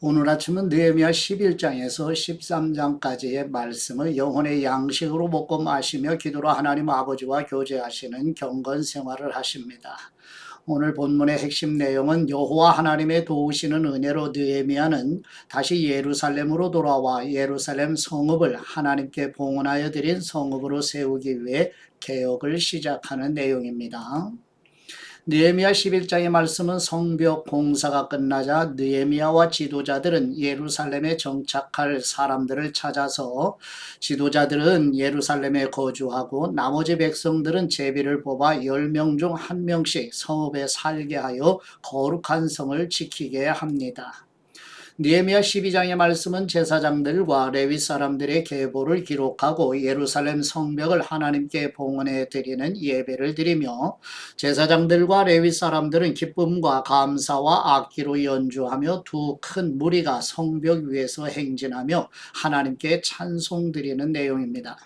오늘 아침은 느헤미야 11장에서 13장까지의 말씀을 영혼의 양식으로 먹고 마시며 기도로 하나님 아버지와 교제하시는 경건 생활을 하십니다. 오늘 본문의 핵심 내용은 여호와 하나님의 도우시는 은혜로 느헤미야는 다시 예루살렘으로 돌아와 예루살렘 성읍을 하나님께 봉헌하여 드린 성읍으로 세우기 위해 개혁을 시작하는 내용입니다. 느헤미야 11장의 말씀은 성벽 공사가 끝나자 느헤미야와 지도자들은 예루살렘에 정착할 사람들을 찾아서 지도자들은 예루살렘에 거주하고 나머지 백성들은 제비를 뽑아 10명 중 1명씩 성읍에 살게 하여 거룩한 성을 지키게 합니다. 느헤미야 12장의 말씀은 제사장들과 레위 사람들의 계보를 기록하고 예루살렘 성벽을 하나님께 봉헌해 드리는 예배를 드리며 제사장들과 레위 사람들은 기쁨과 감사와 악기로 연주하며 두 큰 무리가 성벽 위에서 행진하며 하나님께 찬송 드리는 내용입니다.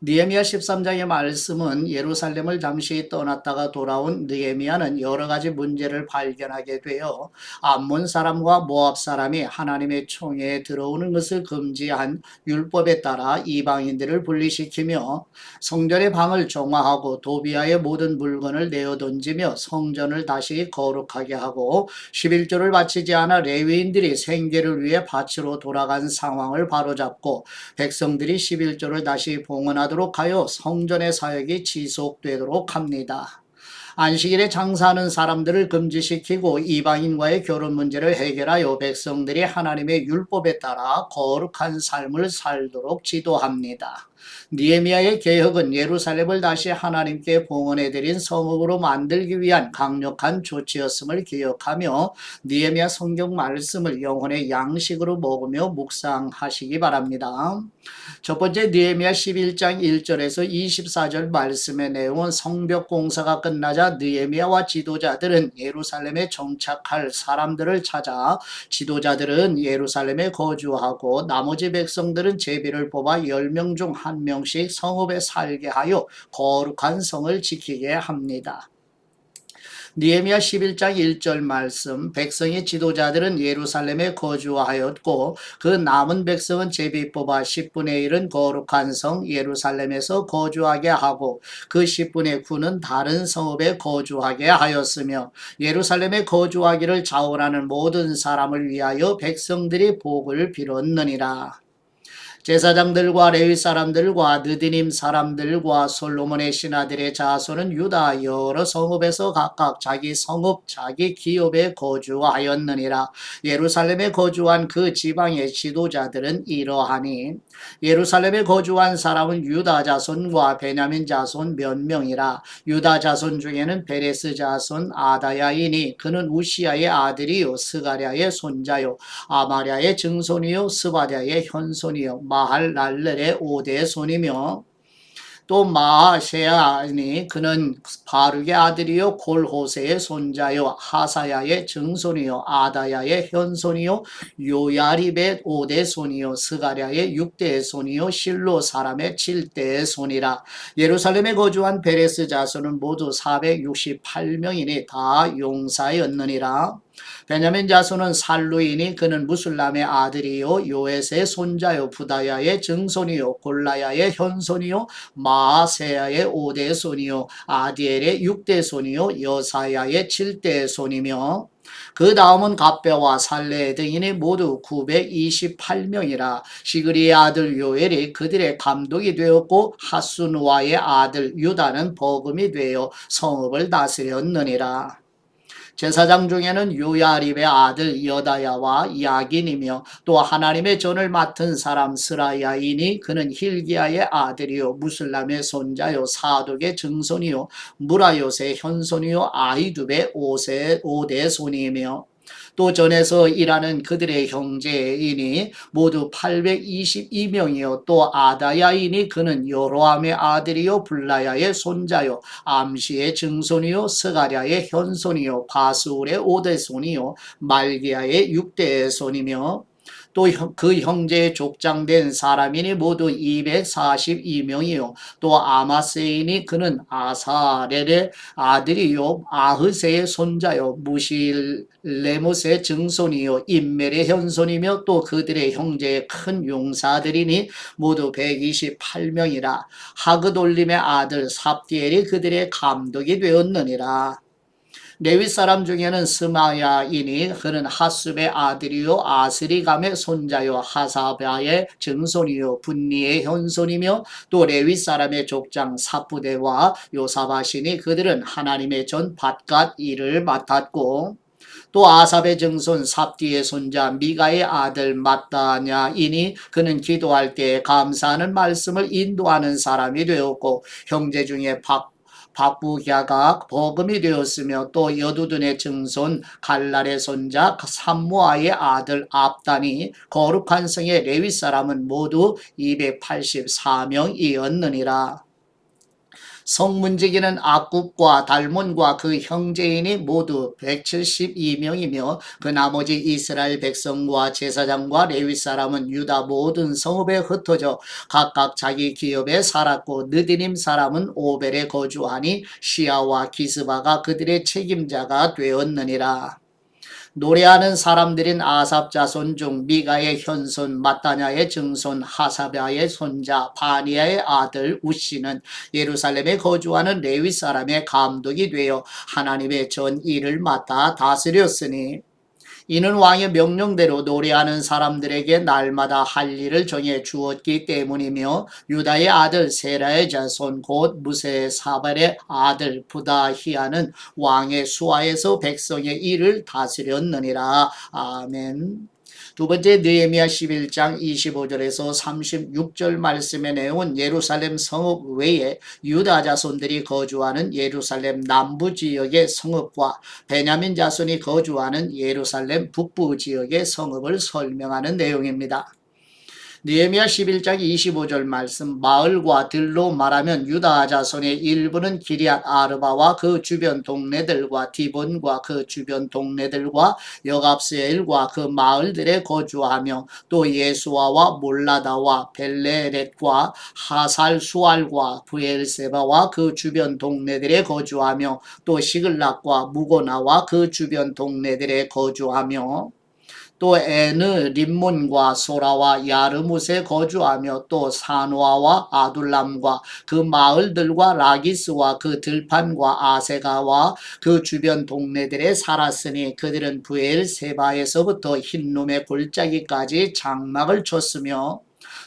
느헤미야 13장의 말씀은 예루살렘을 잠시 떠났다가 돌아온 느헤미야는 여러 가지 문제를 발견하게 되어 암몬 사람과 모압 사람이 하나님의 총회에 들어오는 것을 금지한 율법에 따라 이방인들을 분리시키며 성전의 방을 정화하고 도비아의 모든 물건을 내어 던지며 성전을 다시 거룩하게 하고 11조를 바치지 않아 레위인들이 생계를 위해 밭으로 돌아간 상황을 바로잡고 백성들이 11조를 다시 봉헌하도록 하여 성전의 사역이 지속되도록 합니다. 안식일에 장사하는 사람들을 금지시키고 이방인과의 결혼 문제를 해결하여 백성들이 하나님의 율법에 따라 거룩한 삶을 살도록 지도합니다. 느헤미야의 개혁은 예루살렘을 다시 하나님께 봉헌해드린 성읍으로 만들기 위한 강력한 조치였음을 기억하며 느헤미야 성경 말씀을 영혼의 양식으로 먹으며 묵상하시기 바랍니다. 첫 번째 느헤미야 11장 1절에서 24절 말씀의 내용은 성벽 공사가 끝나자 느헤미야와 지도자들은 예루살렘에 정착할 사람들을 찾아 지도자들은 예루살렘에 거주하고 나머지 백성들은 제비를 뽑아 10명 중 1명씩 성읍에 살게 하여 거룩한 성을 지키게 합니다. 느헤미야 11장 1절 말씀, 백성의 지도자들은 예루살렘에 거주하였고 그 남은 백성은 제비 뽑아 10분의 1은 거룩한 성 예루살렘에서 거주하게 하고 그 10분의 9는 다른 성읍에 거주하게 하였으며 예루살렘에 거주하기를 자원하는 모든 사람을 위하여 백성들이 복을 빌었느니라. 제사장들과 레위 사람들과 느디님 사람들과 솔로몬의 신하들의 자손은 유다 여러 성읍에서 각각 자기 성읍 자기 기업에 거주하였느니라. 예루살렘에 거주한 그 지방의 지도자들은 이러하니 예루살렘에 거주한 사람은 유다 자손과 베냐민 자손 몇 명이라. 유다 자손 중에는 베레스 자손 아다야이니 그는 우시야의 아들이요 스가랴의 손자요 아마랴의 증손이요 스바랴의 현손이요 마할랄렐의 5대 손이며 또 마아세야니 그는 바룩의 아들이요 골호세의 손자요 하사야의 증손이요 아다야의 현손이요 요야립의 5대 손이요 스가랴의 6대 손이요 실로 사람의 7대 손이라. 예루살렘에 거주한 베레스 자손은 모두 468명이니 다 용사였느니라. 베냐민 자손은 살루이니 그는 무술람의 아들이요 요에스의 손자요 부다야의 증손이요 골라야의 현손이요 마아세야의 5대 손이요 아디엘의 6대 손이요 여사야의 7대 손이며 그 다음은 갑배와 살레 등이니 모두 928명이라. 시그리의 아들 요엘이 그들의 감독이 되었고 하수누아의 아들 유다는 버금이 되어 성읍을 다스렸느니라. 제사장 중에는 요야립의 아들 여다야와 야긴이며 또 하나님의 전을 맡은 사람 스라야이니 그는 힐기야의 아들이요 무슬람의 손자요 사독의 증손이요 무라요의 현손이요 아이두의 5대 손이며 또 전에서 일하는 그들의 형제이니 모두 822명이요 또 아다야이니 그는 여로함의 아들이요 블라야의 손자요 암시의 증손이요 스가랴의 현손이요 바수울의 5대 손이요 말기야의 6대 손이며 또 그 형제의 족장된 사람이니 모두 242명이요. 또 아마세인이 그는 아사렐의 아들이요 아흐세의 손자요 무실레못의 증손이요 인멜의 현손이며 또 그들의 형제의 큰 용사들이니 모두 128명이라. 하그돌림의 아들 삽디엘이 그들의 감독이 되었느니라. 레위 사람 중에는 스마야이니 그는 하숲의 아들이요 아스리감의 손자요 하사바의 증손이요 분니의 현손이며 또 레위 사람의 족장 사푸데와 요사바시니 그들은 하나님의 전 밭갓 일을 맡았고 또 아삽의 증손 삽디의 손자 미가의 아들 마따냐이니 그는 기도할 때 감사하는 말씀을 인도하는 사람이 되었고 형제 중에 박부갸가 버금이 되었으며 또 여두둔의 증손 갈랄의 손자 삼무아의 아들 압단이 거룩한 성의 레위 사람은 모두 284명이었느니라. 성문지기는 아굽과 달몬과 그 형제인이 모두 172명이며 그 나머지 이스라엘 백성과 제사장과 레위 사람은 유다 모든 성읍에 흩어져 각각 자기 기업에 살았고 느디님 사람은 오벨에 거주하니 시아와 기스바가 그들의 책임자가 되었느니라. 노래하는 사람들인 아삽 자손 중 미가의 현손 마따냐의 증손 하사바의 손자 바니아의 아들 우시는 예루살렘에 거주하는 레위 사람의 감독이 되어 하나님의 전 일을 맡아 다스렸으니 이는 왕의 명령대로 노래하는 사람들에게 날마다 할 일을 정해 주었기 때문이며 유다의 아들 세라의 자손 곧 무세의 사발의 아들 부다히아는 왕의 수하에서 백성의 일을 다스렸느니라. 아멘. 두 번째 느헤미야 11장 25절에서 36절 말씀의 내용은 예루살렘 성읍 외에 유다 자손들이 거주하는 예루살렘 남부 지역의 성읍과 베냐민 자손이 거주하는 예루살렘 북부 지역의 성읍을 설명하는 내용입니다. 느헤미야 11장 25절 말씀 마을과 들로 말하면 유다 자손의 일부는 기럇 아르바와 그 주변 동네들과 디본과 그 주변 동네들과 여갑스엘과 그 마을들에 거주하며 또 예수아와 몰라다와 벨레렛과 하살수알과 부엘세바와 그 주변 동네들에 거주하며 또 시글락과 무고나와 그 주변 동네들에 거주하며 또 에느 림몬과 소라와 야르뭇에 거주하며 또 사노아와 아둘람과 그 마을들과 라기스와 그 들판과 아세가와 그 주변 동네들에 살았으니 그들은 부엘세바에서부터 흰놈의 골짜기까지 장막을 쳤으며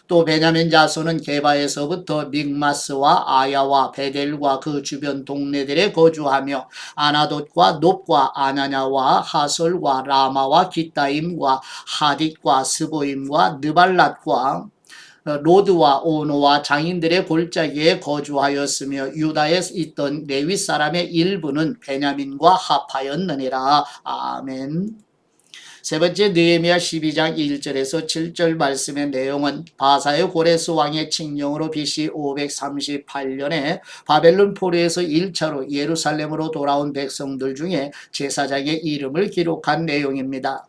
또 베냐민 자손은 게바에서부터 믹마스와 아야와 베델과 그 주변 동네들에 거주하며 아나돗과 놉과 아냐냐와 하솔과 라마와 기타임과 하딧과 스보임과 느발랏과 로드와 오노와 장인들의 골짜기에 거주하였으며 유다에 있던 레위 사람의 일부는 베냐민과 합하였느니라. 아멘. 세 번째 느헤미야 12장 1절에서 7절 말씀의 내용은 바사의 고레스 왕의 칙령으로 BC 538년에 바벨론 포로에서 1차로 예루살렘으로 돌아온 백성들 중에 제사장의 이름을 기록한 내용입니다.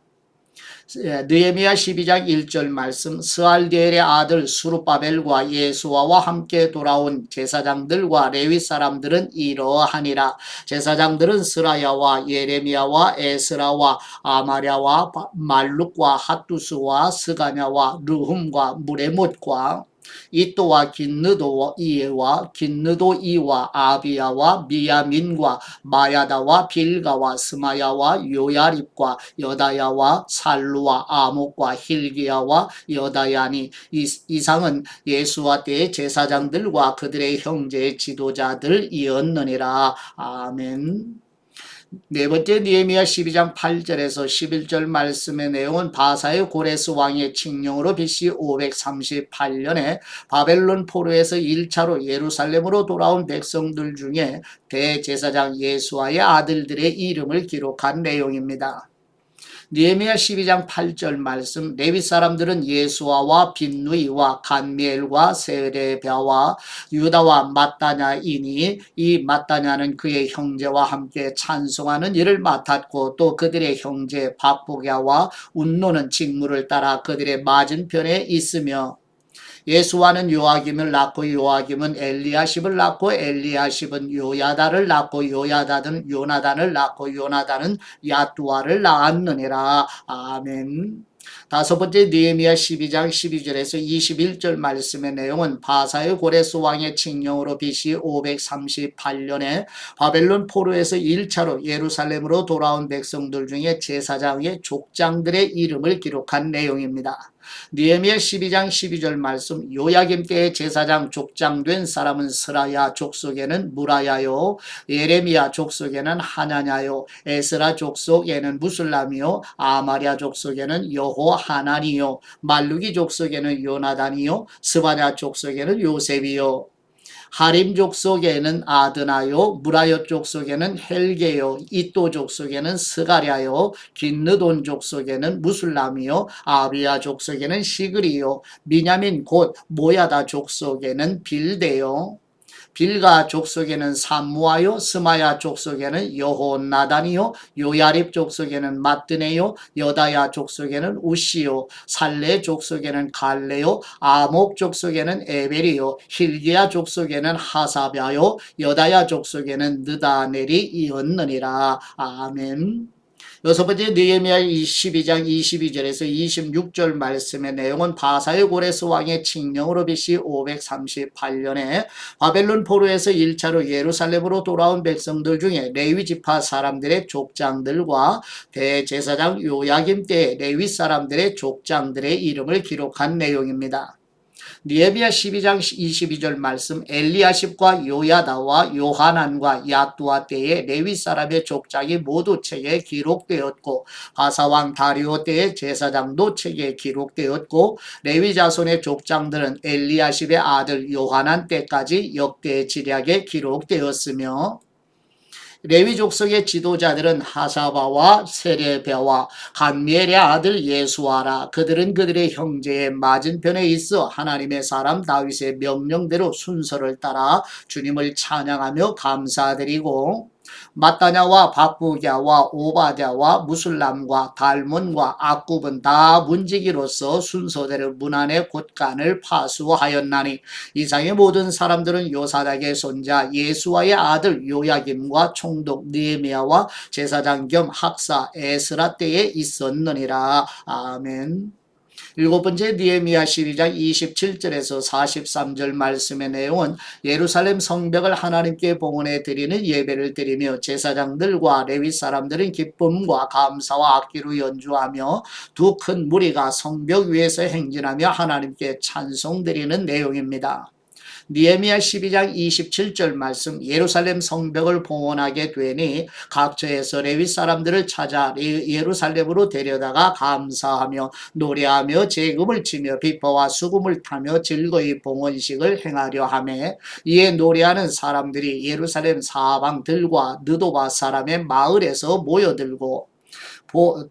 느헤미야 12장 1절 말씀 스알디엘의 아들 수룹바벨과 예수아와 함께 돌아온 제사장들과 레위 사람들은 이러하니라. 제사장들은 스라야와 예레미야와 에스라와 아마랴와 말룩과 핫두스와 스가냐와 르훔과 무레못과 이또와 긴느도 이와 아비야와 미야민과 마야다와 빌가와 스마야와 요야립과 여다야와 살루와 아목과 힐기야와 여다야니 이상은 예수와 때의 제사장들과 그들의 형제의 지도자들이었느니라. 아멘. 네 번째 느헤미야 12장 8절에서 11절 말씀의 내용은 바사의 고레스 왕의 칙령으로 BC 538년에 바벨론 포로에서 1차로 예루살렘으로 돌아온 백성들 중에 대제사장 예수아의 아들들의 이름을 기록한 내용입니다. 느헤미야 12장 8절 말씀 레위 사람들은 예수아와 빈누이와 간미엘과 세레비아와 유다와 마따냐이니 이 마따냐는 그의 형제와 함께 찬송하는 일을 맡았고 또 그들의 형제 박보갸와 운노는 직무를 따라 그들의 맞은편에 있으며 예수와는 요아김을 낳고 요아김은 엘리야십을 낳고 엘리야십은 요야다를 낳고 요야다는 요나단을 낳고 요나단은 야뚜아를 낳았느니라. 아멘. 다섯 번째 느헤미야 12장 12절에서 21절 말씀의 내용은 바사의 고레스 왕의 칙령으로 BC 538년에 바벨론 포로에서 1차로 예루살렘으로 돌아온 백성들 중에 제사장의 족장들의 이름을 기록한 내용입니다. 느헤미야 12장 12절 말씀 요야김 때의 제사장 족장된 사람은 스라야 족속에는 무라야요 예레미야 족속에는 하나냐요 에스라 족속에는 무술람이요 아마랴 족속에는 여호하나니요 말루기 족속에는 요나단이요 스바냐 족속에는 요셉이요 하림 족속에는 아드나요 무라요 족속에는 헬게요 이또 족속에는 스가랴요 긴느돈 족속에는 무술람이요 아비야 족속에는 시그리요 미냐민 곧 모야다 족속에는 빌데요 빌가 족속에는 삼무아요 스마야 족속에는 여호나단이요 요야립 족속에는 마뜨네요 여다야 족속에는 우시요 살레 족속에는 갈레요 아목 족속에는 에벨이요 힐기야 족속에는 하사랴요 여다야 족속에는 느다넬이었느니라. 아멘. 여섯 번째 느헤미야 12장 22절에서 26절 말씀의 내용은 바사의 고레스 왕의 칙령으로 BC 538년에 바벨론 포로에서 1차로 예루살렘으로 돌아온 백성들 중에 레위 지파 사람들의 족장들과 대제사장 요야김 때 레위 사람들의 족장들의 이름을 기록한 내용입니다. 느헤미야 12장 22절 말씀 엘리야십과 요야다와 요하난과 야뚜아 때의 레위 사람의 족장이 모두 책에 기록되었고 바사왕 다리오 때의 제사장도 책에 기록되었고 레위 자손의 족장들은 엘리야십의 아들 요하난 때까지 역대 지략에 기록되었으며 레위 족속의 지도자들은 하사바와 세레베와 간미엘의 아들 예수아라. 그들은 그들의 형제의 맞은편에 있어 하나님의 사람 다윗의 명령대로 순서를 따라 주님을 찬양하며 감사드리고 마따냐와 박부갸와 오바댜와 무술람과 달몬과 악굽은 다 문지기로서 순서대로 문 안의 곳간을 파수하였나니 이상의 모든 사람들은 요사닥의 손자 예수와의 아들 요야김과 총독 느헤미야와 제사장 겸 학사 에스라 때에 있었느니라. 아멘. 일곱 번째 느헤미야 12장 27절에서 43절 말씀의 내용은 예루살렘 성벽을 하나님께 봉헌해 드리는 예배를 드리며 제사장들과 레위 사람들은 기쁨과 감사와 악기로 연주하며 두 큰 무리가 성벽 위에서 행진하며 하나님께 찬송 드리는 내용입니다. 느헤미야 12장 27절 말씀 예루살렘 성벽을 봉헌하게 되니 각처에서 레위 사람들을 찾아 예루살렘으로 데려다가 감사하며 노래하며 제금을 치며 비포와 수금을 타며 즐거이 봉헌식을 행하려 하매 이에 노래하는 사람들이 예루살렘 사방들과 느도바 사람의 마을에서 모여들고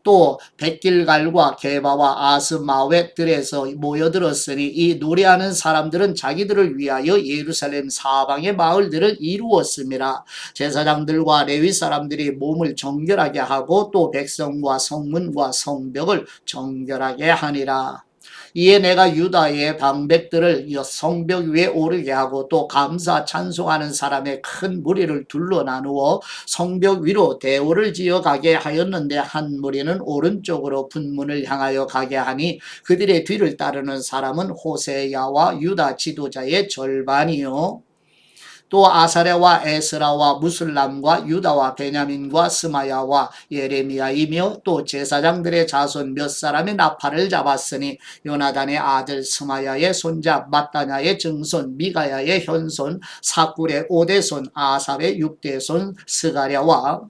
또 백길갈과 게바와 아스마웻들에서 모여들었으니 이 노래하는 사람들은 자기들을 위하여 예루살렘 사방의 마을들을 이루었음이라. 제사장들과 레위 사람들이 몸을 정결하게 하고 또 백성과 성문과 성벽을 정결하게 하니라. 이에 내가 유다의 방백들을 성벽 위에 오르게 하고 또 감사 찬송하는 사람의 큰 무리를 둘러 나누어 성벽 위로 대오를 지어 가게 하였는데 한 무리는 오른쪽으로 분문을 향하여 가게 하니 그들의 뒤를 따르는 사람은 호세야와 유다 지도자의 절반이요 또 아사랴와 에스라와 무술람과 유다와 베냐민과 스마야와 예레미야이며 또 제사장들의 자손 몇 사람의 나팔을 잡았으니 요나단의 아들 스마야의 손자 마따냐의 증손 미가야의 현손 사꿀의 오대손 아삽의 육대손 스가랴와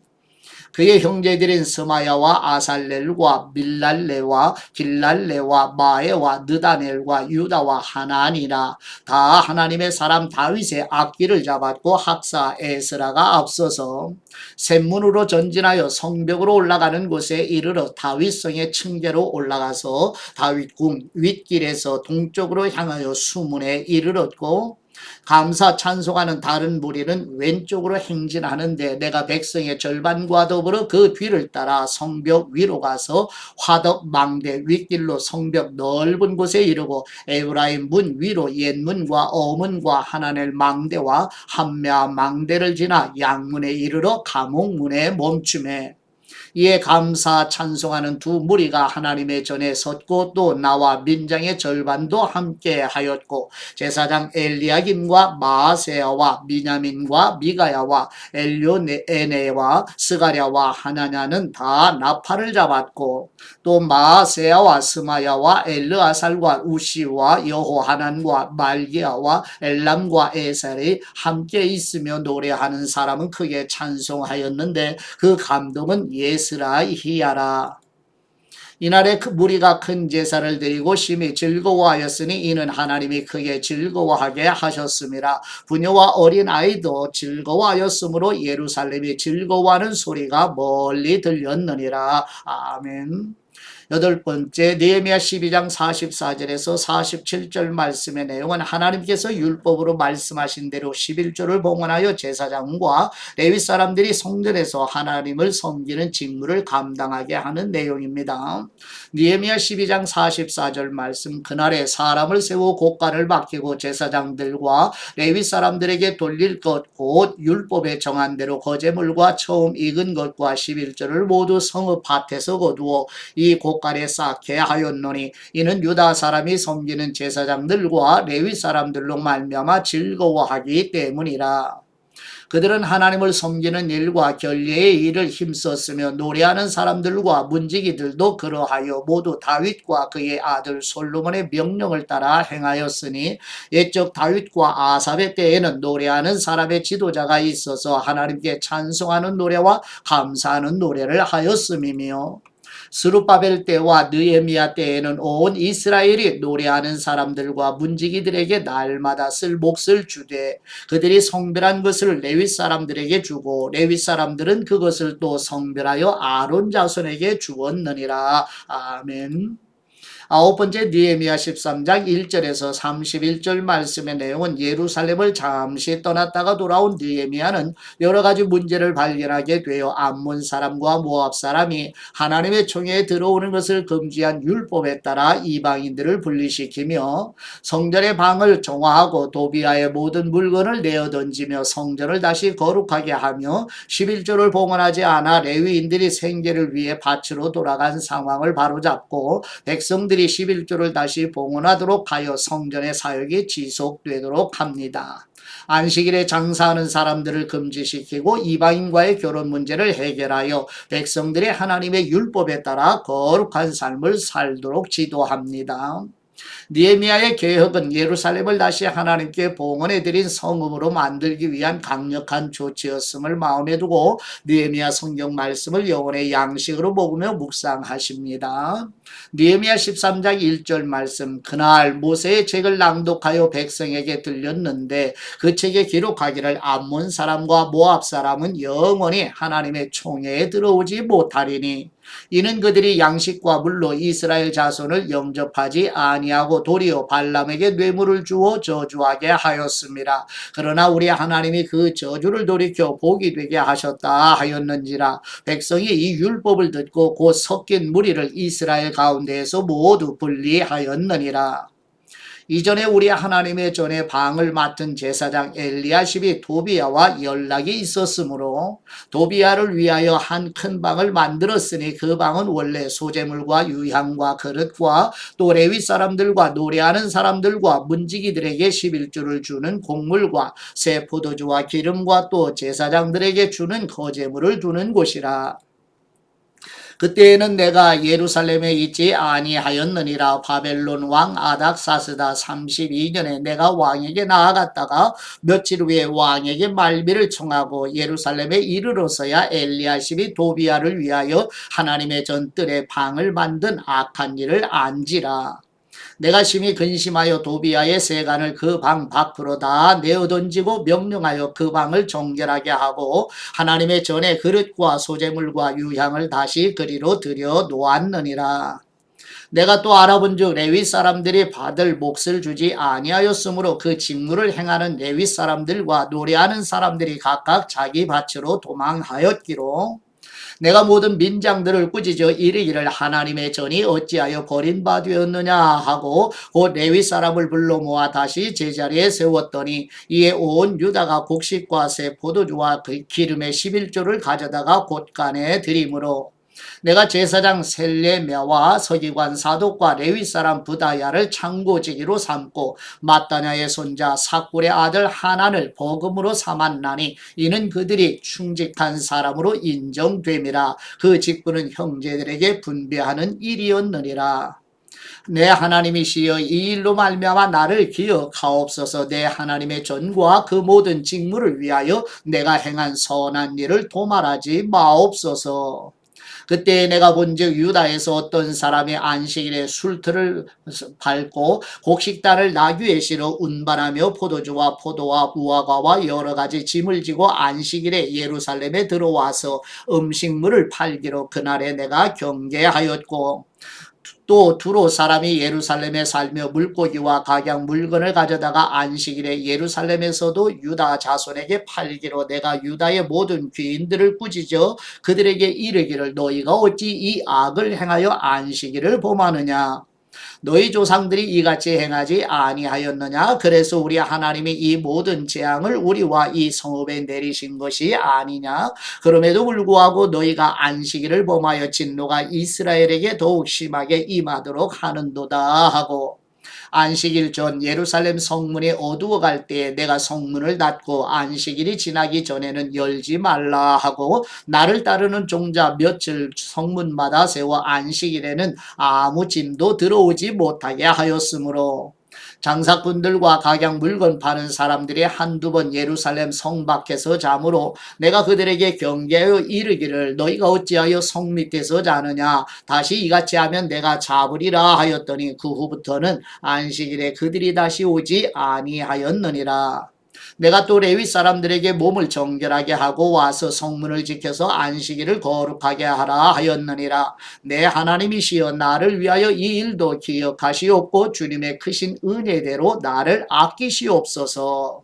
그의 형제들인 스마야와 아살렐과 밀랄레와 길랄레와 마에와 느다넬과 유다와 하나니라. 다 하나님의 사람 다윗의 악기를 잡았고 학사 에스라가 앞서서 샘문으로 전진하여 성벽으로 올라가는 곳에 이르러 다윗성의 층계로 올라가서 다윗궁 윗길에서 동쪽으로 향하여 수문에 이르렀고 감사 찬송하는 다른 무리는 왼쪽으로 행진하는데 내가 백성의 절반과 더불어 그 뒤를 따라 성벽 위로 가서 화덕 망대 윗길로 성벽 넓은 곳에 이르고 에브라임 문 위로 옛문과 어문과 하나넬 망대와 함메아 망대를 지나 양문에 이르러 감옥문에 멈춤에 이에 감사 찬송하는 두 무리가 하나님의 전에 섰고 또 나와 민장의 절반도 함께 하였고 제사장 엘리야김과 마아세야와 미냐민과 미가야와 엘료에네와 스가랴와 하나냐는 다 나팔을 잡았고 또 마아세야와 스마야와 엘르아살과 우시와 여호하난과 말기야와 엘람과 에살이 함께 있으며 노래하는 사람은 크게 찬송하였는데 그 감독은 예스라히야라. 이날에 그 무리가 큰 제사를 드리고 심히 즐거워하였으니 이는 하나님이 크게 즐거워하게 하셨음이라. 부녀와 어린 아이도 즐거워하였으므로 예루살렘이 즐거워하는 소리가 멀리 들렸느니라. 아멘. 여덟 번째 느헤미야 12장 44절에서 47절 말씀의 내용은 하나님께서 율법으로 말씀하신 대로 11조를 봉헌하여 제사장과 레위 사람들이 성전에서 하나님을 섬기는 직무를 감당하게 하는 내용입니다. 느헤미야 12장 44절 말씀 그날에 사람을 세워 곡간을 맡기고 제사장들과 레위 사람들에게 돌릴 것 곧 율법에 정한 대로 거제물과 처음 익은 것과 11조를 모두 성읍 밭에서 거두어 이 곡간에 쌓게 하였노니 이는 유다 사람이 섬기는 제사장들과 레위 사람들로 말미암아 즐거워하기 때문이라. 그들은 하나님을 섬기는 일과 결례의 일을 힘썼으며 노래하는 사람들과 문지기들도 그러하여 모두 다윗과 그의 아들 솔로몬의 명령을 따라 행하였으니 옛적 다윗과 아삽의 때에는 노래하는 사람의 지도자가 있어서 하나님께 찬송하는 노래와 감사하는 노래를 하였음이며 스룹바벨 때와 느헤미야 때에는 온 이스라엘이 노래하는 사람들과 문지기들에게 날마다 쓸 몫을 주되 그들이 성별한 것을 레위 사람들에게 주고 레위 사람들은 그것을 또 성별하여 아론 자손에게 주었느니라. 아멘. 아홉 번째 느헤미야 13장 1절에서 31절 말씀의 내용은 예루살렘을 잠시 떠났다가 돌아온 느헤미야는 여러 가지 문제를 발견하게 되어 암몬 사람과 모압 사람이 하나님의 총회에 들어오는 것을 금지한 율법에 따라 이방인들을 분리시키며 성전의 방을 정화하고 도비아의 모든 물건을 내어 던지며 성전을 다시 거룩하게 하며 11조를 봉헌하지 않아 레위인들이 생계를 위해 밭으로 돌아간 상황을 바로잡고 백성들이 11조를 다시 봉헌하도록 하여 성전의 사역이 지속되도록 합니다. 안식일에 장사하는 사람들을 금지시키고 이방인과의 결혼 문제를 해결하여 백성들이 하나님의 율법에 따라 거룩한 삶을 살도록 지도합니다. 느헤미야의 개혁은 예루살렘을 다시 하나님께 봉헌해드린 성읍으로 만들기 위한 강력한 조치였음을 마음에 두고 느헤미야 성경 말씀을 영혼의 양식으로 먹으며 묵상하십니다. 느헤미야 13장 1절 말씀 그날 모세의 책을 낭독하여 백성에게 들렸는데 그 책에 기록하기를 암몬 사람과 모압 사람은 영원히 하나님의 총회에 들어오지 못하리니 이는 그들이 양식과 물로 이스라엘 자손을 영접하지 아니하고 도리어 발람에게 뇌물을 주어 저주하게 하였습니다. 그러나 우리 하나님이 그 저주를 돌이켜 복이 되게 하셨다 하였는지라. 백성이 이 율법을 듣고 곧 섞인 무리를 이스라엘 가운데에서 모두 분리하였느니라. 이전에 우리 하나님의 전에 방을 맡은 제사장 엘리야십이 도비야와 연락이 있었으므로 도비야를 위하여 한 큰 방을 만들었으니 그 방은 원래 소재물과 유향과 그릇과 또 레위 사람들과 노래하는 사람들과 문지기들에게 11조를 주는 곡물과 새 포도주와 기름과 또 제사장들에게 주는 거제물을 두는 곳이라. 그때에는 내가 예루살렘에 있지 아니하였느니라. 바벨론 왕 아닥사스다 32년에 내가 왕에게 나아갔다가 며칠 후에 왕에게 말미를 청하고 예루살렘에 이르러서야 엘리야십이 도비야를 위하여 하나님의 전뜰에 방을 만든 악한 일을 안지라. 내가 심히 근심하여 도비야의 세간을 그 방 밖으로 다 내어 던지고 명령하여 그 방을 정결하게 하고 하나님의 전에 그릇과 소재물과 유향을 다시 그리로 들여 놓았느니라. 내가 또 알아본즉 레위 사람들이 받을 몫을 주지 아니하였으므로 그 직무를 행하는 레위 사람들과 노래하는 사람들이 각각 자기 밭으로 도망하였기로 내가 모든 민장들을 꾸짖어 이르기를 하나님의 전이 어찌하여 버림바 되었느냐 하고 곧 레위 사람을 불러 모아 다시 제자리에 세웠더니 이에 온 유다가 곡식과 새 포도주와 그 기름의 11조를 가져다가 곳간에 드림으로 내가 제사장 셀레메와 서기관 사독과 레위 사람 부다야를 창고지기로 삼고 마따냐의 손자 사꿀의 아들 하난을 버금으로 삼았나니 이는 그들이 충직한 사람으로 인정됨이라. 그 직분은 형제들에게 분배하는 일이었느니라. 내 하나님이시여 이 일로 말미암아 나를 기억하옵소서. 내 하나님의 전과 그 모든 직무를 위하여 내가 행한 선한 일을 도말하지 마옵소서. 그때 내가 본즉 유다에서 어떤 사람이 안식일에 술틀을 밟고 곡식단을 나귀에 실어 운반하며 포도주와 포도와 무화과와 여러 가지 짐을 지고 안식일에 예루살렘에 들어와서 음식물을 팔기로 그날에 내가 경계하였고 또 두로 사람이 예루살렘에 살며 물고기와 각양 물건을 가져다가 안식일에 예루살렘에서도 유다 자손에게 팔기로 내가 유다의 모든 귀인들을 꾸짖어 그들에게 이르기를 너희가 어찌 이 악을 행하여 안식일을 범하느냐. 너희 조상들이 이같이 행하지 아니하였느냐. 그래서 우리 하나님이 이 모든 재앙을 우리와 이 성읍에 내리신 것이 아니냐. 그럼에도 불구하고 너희가 안식일을 범하여 진노가 이스라엘에게 더욱 심하게 임하도록 하는도다 하고 안식일 전 예루살렘 성문이 어두워갈 때에 내가 성문을 닫고 안식일이 지나기 전에는 열지 말라 하고 나를 따르는 종자 며칠 성문마다 세워 안식일에는 아무 짐도 들어오지 못하게 하였으므로 장사꾼들과 각양 물건 파는 사람들이 한두 번 예루살렘 성 밖에서 자므로 내가 그들에게 경계하여 이르기를 너희가 어찌하여 성 밑에서 자느냐. 다시 이같이 하면 내가 잡으리라 하였더니 그 후부터는 안식일에 그들이 다시 오지 아니하였느니라. 내가 또 레위 사람들에게 몸을 정결하게 하고 와서 성문을 지켜서 안식일을 거룩하게 하라 하였느니라. 내 하나님이시여 나를 위하여 이 일도 기억하시옵고 주님의 크신 은혜대로 나를 아끼시옵소서.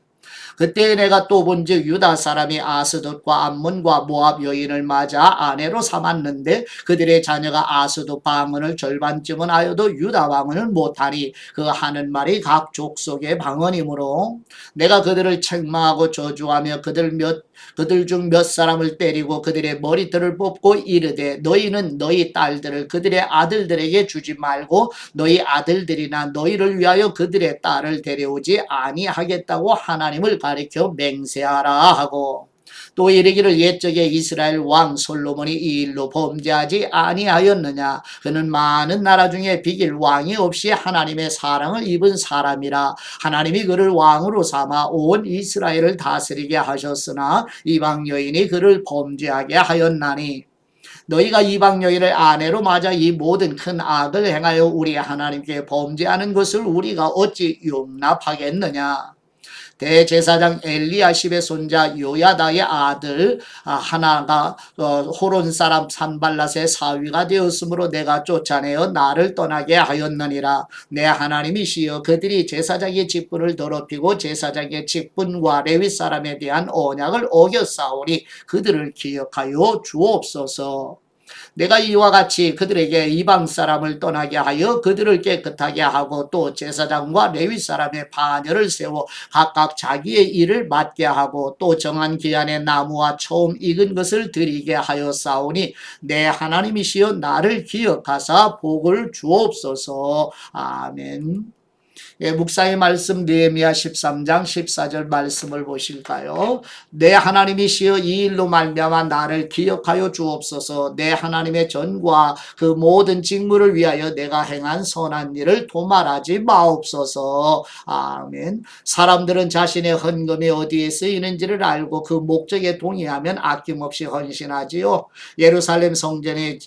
그때 내가 또 본즉 유다 사람이 아스돗과 암몬과 모압 여인을 맞아 아내로 삼았는데 그들의 자녀가 아스돗 방언을 절반쯤은 하여도 유다 방언을 못하니 그 하는 말이 각 족속의 방언이므로 내가 그들을 책망하고 저주하며 그들 중 몇 사람을 때리고 그들의 머리털을 뽑고 이르되 너희는 너희 딸들을 그들의 아들들에게 주지 말고 너희 아들들이나 너희를 위하여 그들의 딸을 데려오지 아니하겠다고 하나님을 가리켜 맹세하라 하고 또 이르기를 옛적에 이스라엘 왕 솔로몬이 이 일로 범죄하지 아니하였느냐. 그는 많은 나라 중에 비길 왕이 없이 하나님의 사랑을 입은 사람이라. 하나님이 그를 왕으로 삼아 온 이스라엘을 다스리게 하셨으나 이방 여인이 그를 범죄하게 하였나니 너희가 이방 여인을 아내로 맞아 이 모든 큰 악을 행하여 우리 하나님께 범죄하는 것을 우리가 어찌 용납하겠느냐. 대제사장 엘리야십의 손자 요야다의 아들 하나가 호론 사람 산발랏의 사위가 되었으므로 내가 쫓아내어 나를 떠나게 하였느니라. 내 하나님이시여 그들이 제사장의 직분을 더럽히고 제사장의 직분과 레위 사람에 대한 언약을 어겼사오니 그들을 기억하여 주옵소서. 내가 이와 같이 그들에게 이방 사람을 떠나게 하여 그들을 깨끗하게 하고 또 제사장과 레위 사람의 반열을 세워 각각 자기의 일을 맡게 하고 또 정한 기한에 나무와 처음 익은 것을 드리게 하였사오니 내 하나님이시여 나를 기억하사 복을 주옵소서. 아멘. 예, 묵상의 말씀 느헤미야 13장 14절 말씀을 보실까요? 내 하나님이시여 이 일로 말미암아 나를 기억하여 주옵소서. 내 하나님의 전과 그 모든 직무를 위하여 내가 행한 선한 일을 도말하지 마옵소서. 아멘. 사람들은 자신의 헌금이 어디에 쓰이는지를 알고 그 목적에 동의하면 아낌없이 헌신하지요. 예루살렘 성전의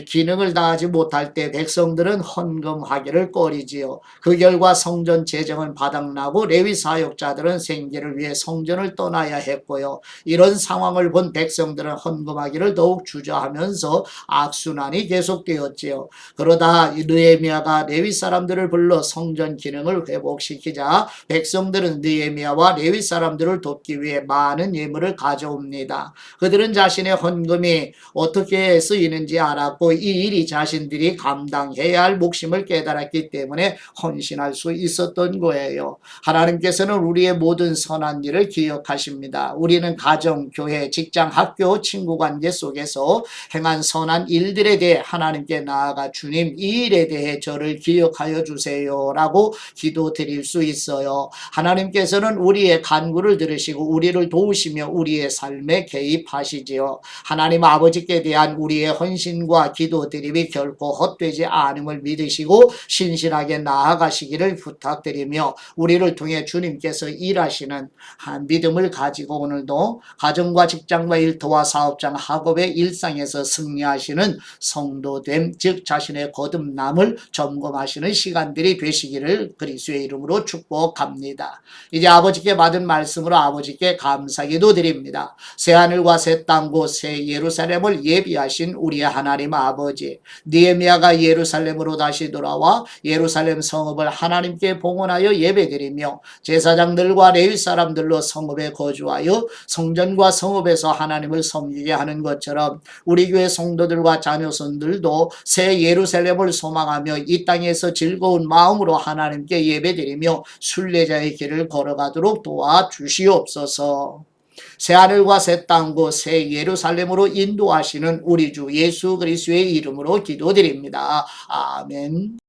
기능을 다하지 못할 때 백성들은 헌금하기를 꺼리지요. 그 결과 성전 재정은 바닥나고 레위 사역자들은 생계를 위해 성전을 떠나야 했고요. 이런 상황을 본 백성들은 헌금하기를 더욱 주저하면서 악순환이 계속되었지요. 그러다 느헤미야가 레위 사람들을 불러 성전 기능을 회복시키자 백성들은 느헤미야와 레위 사람들을 돕기 위해 많은 예물을 가져옵니다. 그들은 자신의 헌금이 어떻게 쓰이는지 알았고 이 일이 자신들이 감당해야 할 몫임을 깨달았기 때문에 헌신할 수 있었던 거예요. 하나님께서는 우리의 모든 선한 일을 기억하십니다. 우리는 가정, 교회, 직장, 학교, 친구 관계 속에서 행한 선한 일들에 대해 하나님께 나아가 주님 이 일에 대해 저를 기억하여 주세요 라고 기도드릴 수 있어요. 하나님께서는 우리의 간구를 들으시고 우리를 도우시며 우리의 삶에 개입하시지요. 하나님 아버지께 대한 우리의 헌신과 기도드림이 결코 헛되지 않음을 믿으시고 신실하게 나아가시기를 부탁드리며 우리를 통해 주님께서 일하시는 믿음을 가지고 오늘도 가정과 직장과 일터와 사업장 학업의 일상에서 승리하시는 성도됨 즉 자신의 거듭남을 점검하시는 시간들이 되시기를 그리스도의 이름으로 축복합니다. 이제 아버지께 받은 말씀으로 아버지께 감사기도 드립니다. 새하늘과 새 땅 곧 새 예루살렘을 예비하신 우리의 하나님 아버지, 느헤미야가 예루살렘으로 다시 돌아와 예루살렘 성읍을 하나님께 봉헌하여 예배드리며 제사장들과 레위 사람들로 성읍에 거주하여 성전과 성읍에서 하나님을 섬기게 하는 것처럼 우리 교회 성도들과 자녀손들도 새 예루살렘을 소망하며 이 땅에서 즐거운 마음으로 하나님께 예배드리며 순례자의 길을 걸어가도록 도와주시옵소서. 새하늘과 새 땅과 새 예루살렘으로 인도하시는 우리 주 예수 그리스도의 이름으로 기도드립니다. 아멘.